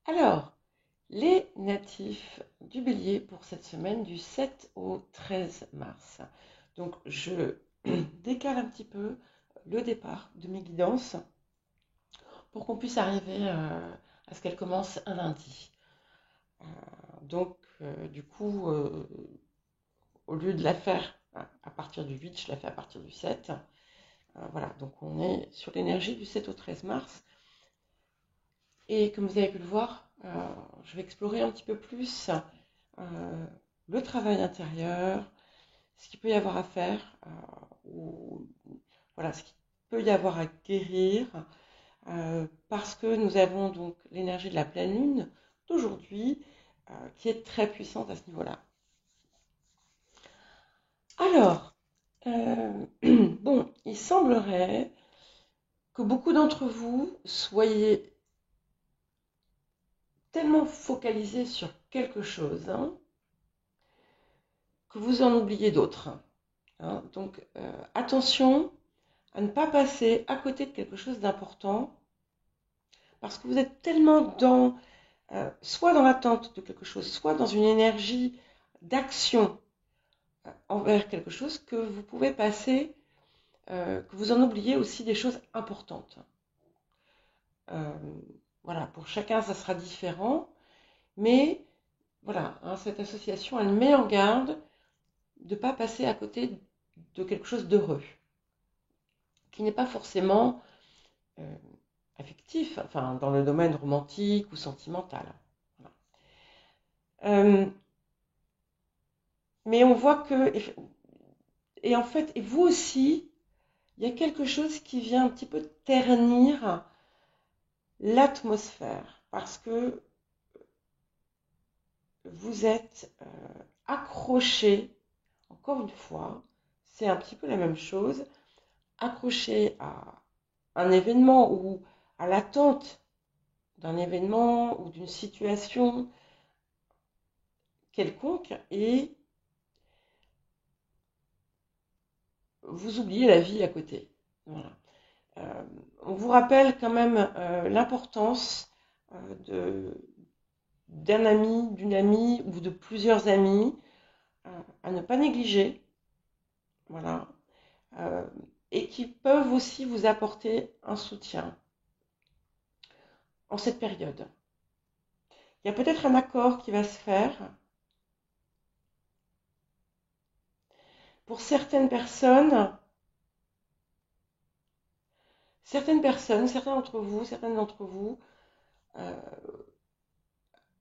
Alors, les natifs du Bélier pour cette semaine du 7 au 13 mars. Donc, je décale un petit peu le départ de mes guidances pour qu'on puisse arriver à ce qu'elles commencent un lundi. Du coup, au lieu de la faire à partir du 8, je la fais à partir du 7. Voilà, donc on est sur l'énergie du 7 au 13 mars. Et comme vous avez pu le voir, je vais explorer un petit peu plus euh, le travail intérieur, ce qu'il peut y avoir à faire, ou voilà, ce qu'il peut y avoir à guérir, parce que nous avons donc l'énergie de la pleine lune d'aujourd'hui, qui est très puissante à ce niveau-là. Alors, bon, il semblerait que beaucoup d'entre vous soyez tellement focalisés sur quelque chose, hein, que vous en oubliez d'autres, hein. Donc, attention à ne pas passer à côté de quelque chose d'important parce que vous êtes tellement soit dans l'attente de quelque chose, soit dans une énergie d'action envers quelque chose que vous pouvez passer, que vous en oubliez aussi des choses importantes. Euh, voilà, pour chacun, ça sera différent, mais voilà, hein, cette association, elle met en garde de ne pas passer à côté de quelque chose d'heureux, qui n'est pas forcément euh, affectif, enfin dans le domaine romantique ou sentimental. Voilà. Euh, mais on voit que, et en fait, et vous aussi, il y a quelque chose qui vient un petit peu ternir l'atmosphère, parce que vous êtes accroché, encore une fois, c'est un petit peu la même chose, accroché à un événement ou à l'attente d'un événement ou d'une situation quelconque, et vous oubliez la vie à côté. Voilà. On vous rappelle quand même l'importance de d'un ami, d'une amie ou de plusieurs amis à ne pas négliger, voilà, euh, et qui peuvent aussi vous apporter un soutien en cette période. Il y a peut-être un accord qui va se faire. Pour certaines d'entre vous, euh,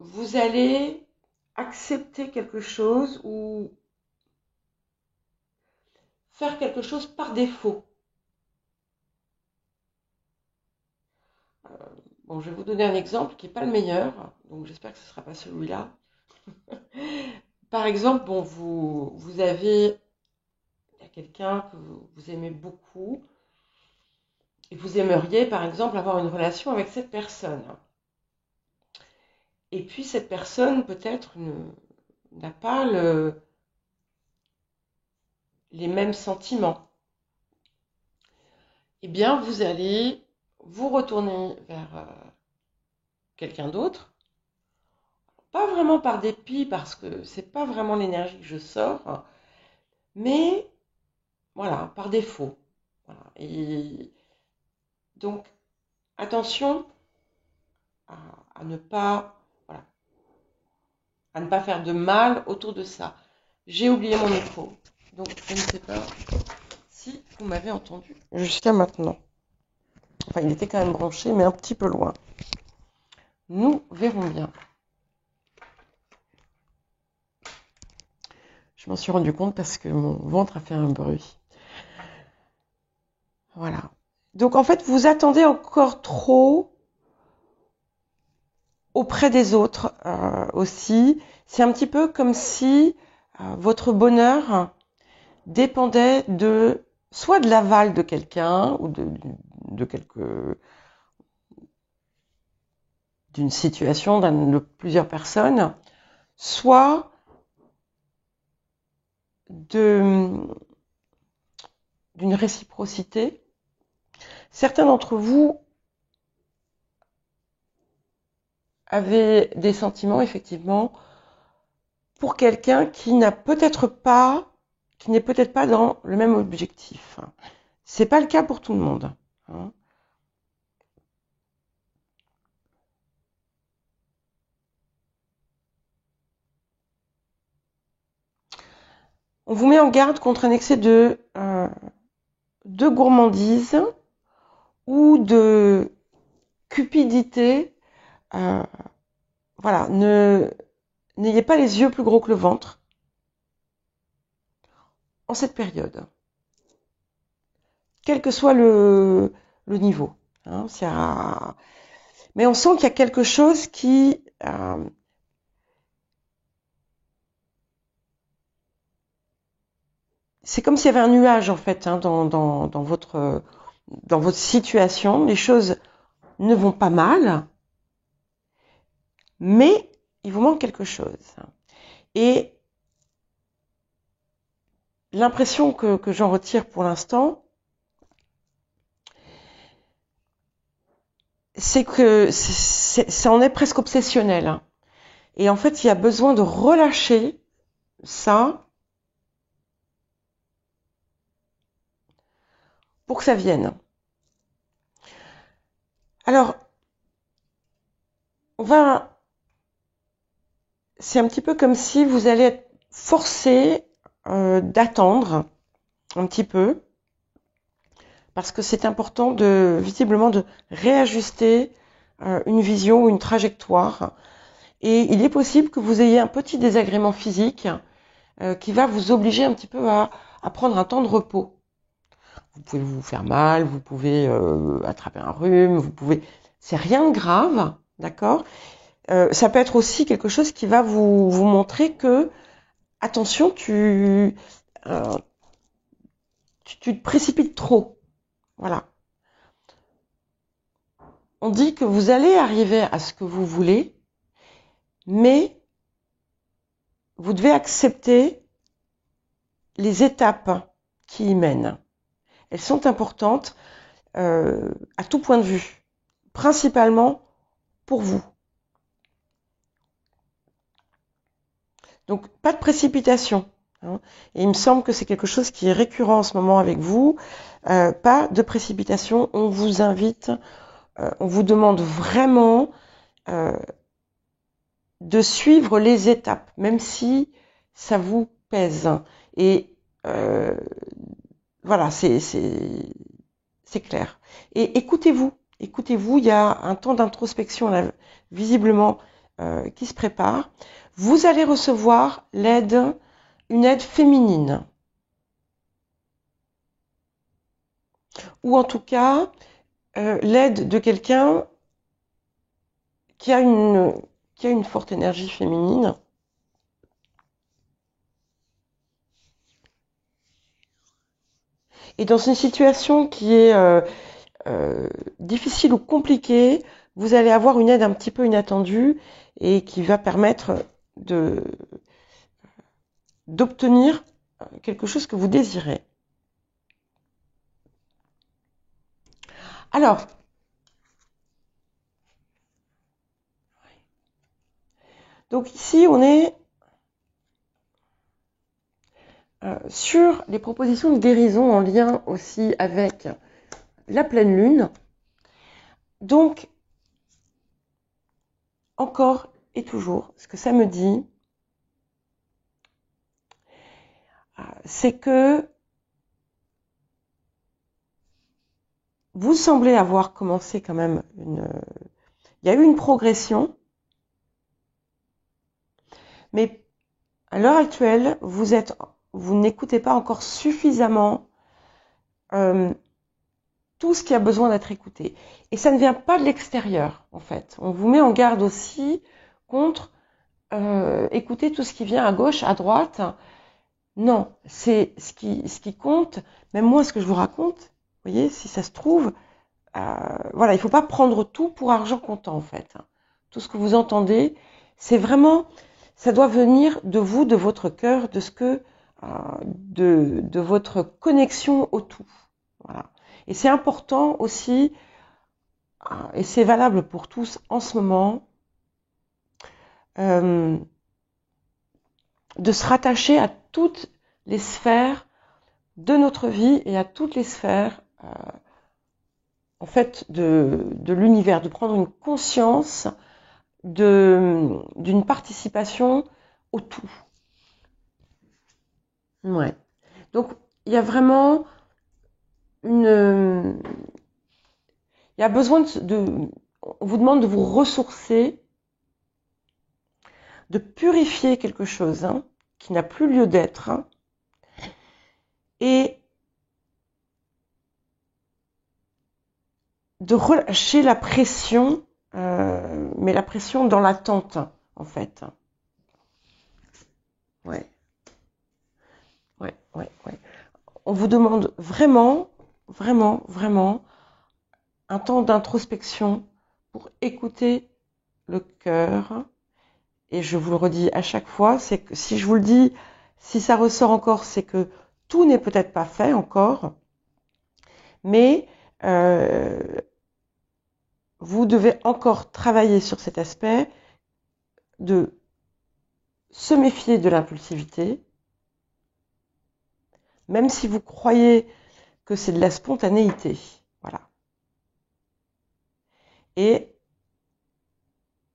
vous allez accepter quelque chose ou faire quelque chose par défaut. Bon, je vais vous donner un exemple qui n'est pas le meilleur, donc j'espère que ce ne sera pas celui-là. Par exemple, bon, vous avez il y a quelqu'un que vous aimez beaucoup et vous aimeriez, par exemple, avoir une relation avec cette personne. Et puis cette personne, peut-être, n'a pas les mêmes sentiments. Eh bien, vous allez vous retourner vers quelqu'un d'autre, pas vraiment par dépit, parce que c'est pas vraiment l'énergie que je sors, mais voilà, par défaut. Voilà. Et donc, attention à, à ne pas, voilà, à ne pas faire de mal autour de ça. J'ai oublié mon micro, donc je ne sais pas si vous m'avez entendu jusqu'à maintenant. Enfin, il était quand même branché, mais un petit peu loin. Nous verrons bien. Je m'en suis rendu compte parce que mon ventre a fait un bruit. Voilà. Donc en fait, vous attendez encore trop auprès des autres aussi. C'est un petit peu comme si votre bonheur dépendait de soit de l'aval de quelqu'un ou de d'une situation de plusieurs personnes, soit d'une réciprocité. Certains d'entre vous avez des sentiments, effectivement, pour quelqu'un qui n'a peut-être pas, qui n'est peut-être pas dans le même objectif. C'est pas le cas pour tout le monde. Hein. On vous met en garde contre un excès de gourmandise ou de cupidité. Voilà, n'ayez pas les yeux plus gros que le ventre en cette période, quel que soit le niveau. Hein, mais on sent qu'il y a quelque chose qui... c'est comme s'il y avait un nuage, en fait, hein, dans votre situation. Les choses ne vont pas mal, mais il vous manque quelque chose. Et l'impression que j'en retire pour l'instant, c'est que ça en est presque obsessionnel. Hein. Et en fait, il y a besoin de relâcher ça pour que ça vienne. Alors, c'est un petit peu comme si vous allez être forcé d'attendre un petit peu, parce que c'est important visiblement de réajuster une vision ou une trajectoire. Et il est possible que vous ayez un petit désagrément physique qui va vous obliger un petit peu à prendre un temps de repos. Vous pouvez vous faire mal, vous pouvez attraper un rhume, c'est rien de grave, d'accord. Ça peut être aussi quelque chose qui va vous montrer que, attention, tu te précipites trop. Voilà. On dit que vous allez arriver à ce que vous voulez, mais vous devez accepter les étapes qui y mènent. Elles sont importantes à tout point de vue, principalement pour vous. Donc, pas de précipitation. Hein. Et il me semble que c'est quelque chose qui est récurrent en ce moment avec vous. Pas de précipitation. On vous invite, on vous demande vraiment de suivre les étapes, même si ça vous pèse. Et voilà, c'est clair. Et écoutez-vous, il y a un temps d'introspection là, visiblement qui se prépare. Vous allez recevoir une aide féminine. Ou en tout cas, l'aide de quelqu'un qui a une forte énergie féminine. Et dans une situation qui est difficile ou compliquée, vous allez avoir une aide un petit peu inattendue et qui va permettre d'obtenir quelque chose que vous désirez. Alors, donc ici on est sur les propositions de guérison en lien aussi avec la pleine lune. Donc, encore et toujours, ce que ça me dit, c'est que vous semblez avoir commencé quand même il y a eu une progression, mais à l'heure actuelle, vous n'écoutez pas encore suffisamment tout ce qui a besoin d'être écouté. Et ça ne vient pas de l'extérieur, en fait. On vous met en garde aussi contre écouter tout ce qui vient à gauche, à droite. Non, c'est ce qui compte. Même moi, ce que je vous raconte, vous voyez, si ça se trouve, voilà, il faut pas prendre tout pour argent comptant, en fait. Tout ce que vous entendez, c'est vraiment, ça doit venir de vous, de votre cœur, de ce que, de votre connexion au tout. Voilà. Et c'est important aussi, et c'est valable pour tous en ce moment, de se rattacher à toutes les sphères de notre vie et à toutes les sphères en fait de l'univers, de prendre une conscience d'une participation au tout. Ouais. Donc il y a vraiment il y a besoin on vous demande de vous ressourcer, de purifier quelque chose qui n'a plus lieu d'être, et de relâcher la pression, mais la pression dans l'attente, en fait. Ouais. On vous demande vraiment, vraiment, vraiment un temps d'introspection pour écouter le cœur. Et je vous le redis à chaque fois, c'est que si je vous le dis, si ça ressort encore, c'est que tout n'est peut-être pas fait encore, mais vous devez encore travailler sur cet aspect de se méfier de l'impulsivité, même si vous croyez que c'est de la spontanéité. Voilà. Et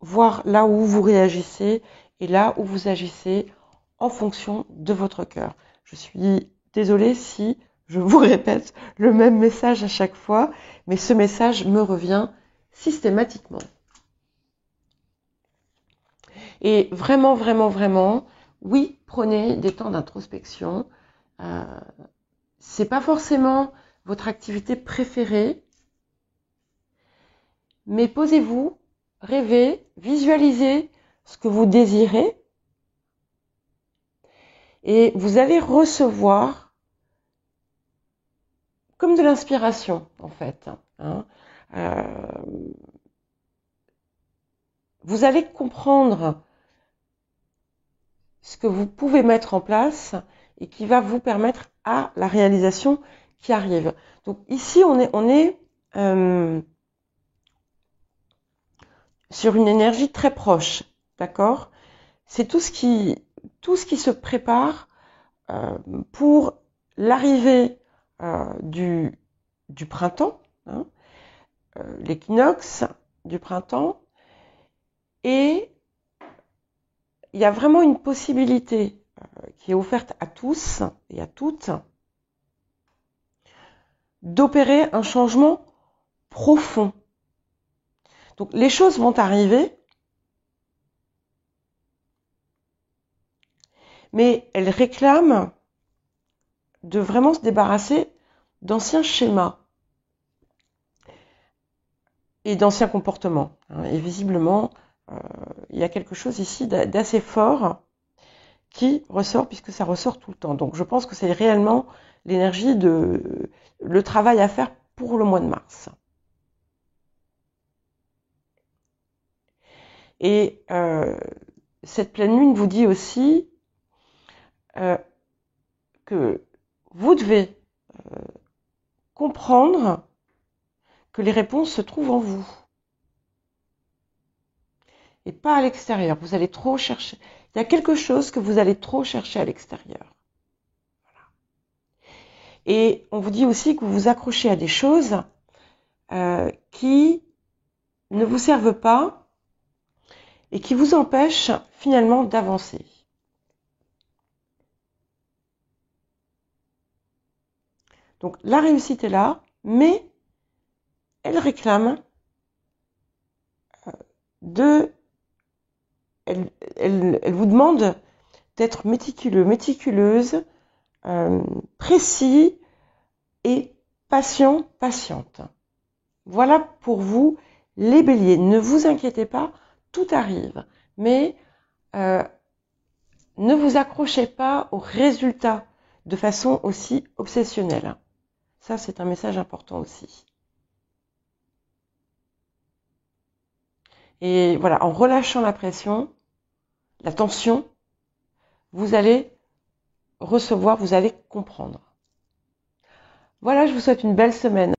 voir là où vous réagissez et là où vous agissez en fonction de votre cœur. Je suis désolée si je vous répète le même message à chaque fois, mais ce message me revient systématiquement. Et vraiment, vraiment, vraiment, oui, prenez des temps d'introspection. C'est pas forcément votre activité préférée, mais posez-vous, rêvez, visualisez ce que vous désirez et vous allez recevoir comme de l'inspiration, en fait. Vous allez comprendre ce que vous pouvez mettre en place et qui va vous permettre à la réalisation qui arrive. Donc ici, on est sur une énergie très proche, d'accord ? C'est tout ce qui se prépare pour l'arrivée du printemps, l'équinoxe du printemps, et il y a vraiment une possibilité qui est offerte à tous et à toutes d'opérer un changement profond. Donc les choses vont arriver, mais elles réclament de vraiment se débarrasser d'anciens schémas et d'anciens comportements. Et visiblement, il y a quelque chose ici d'assez fort qui ressort, puisque ça ressort tout le temps. Donc je pense que c'est réellement l'énergie le travail à faire pour le mois de mars. Et cette pleine lune vous dit aussi que vous devez comprendre que les réponses se trouvent en vous et pas à l'extérieur. Vous allez trop chercher. Il y a quelque chose que vous allez trop chercher à l'extérieur. Voilà. Et on vous dit aussi que vous vous accrochez à des choses qui ne vous servent pas et qui vous empêchent finalement d'avancer. Donc la réussite est là, mais elle réclame elle vous demande d'être méticuleux, méticuleuse, précis et patient, patiente. Voilà pour vous les béliers. Ne vous inquiétez pas, tout arrive. Mais ne vous accrochez pas aux résultats de façon aussi obsessionnelle. Ça, c'est un message important aussi. Et voilà, en relâchant la pression, la tension, vous allez recevoir, vous allez comprendre. Voilà, je vous souhaite une belle semaine.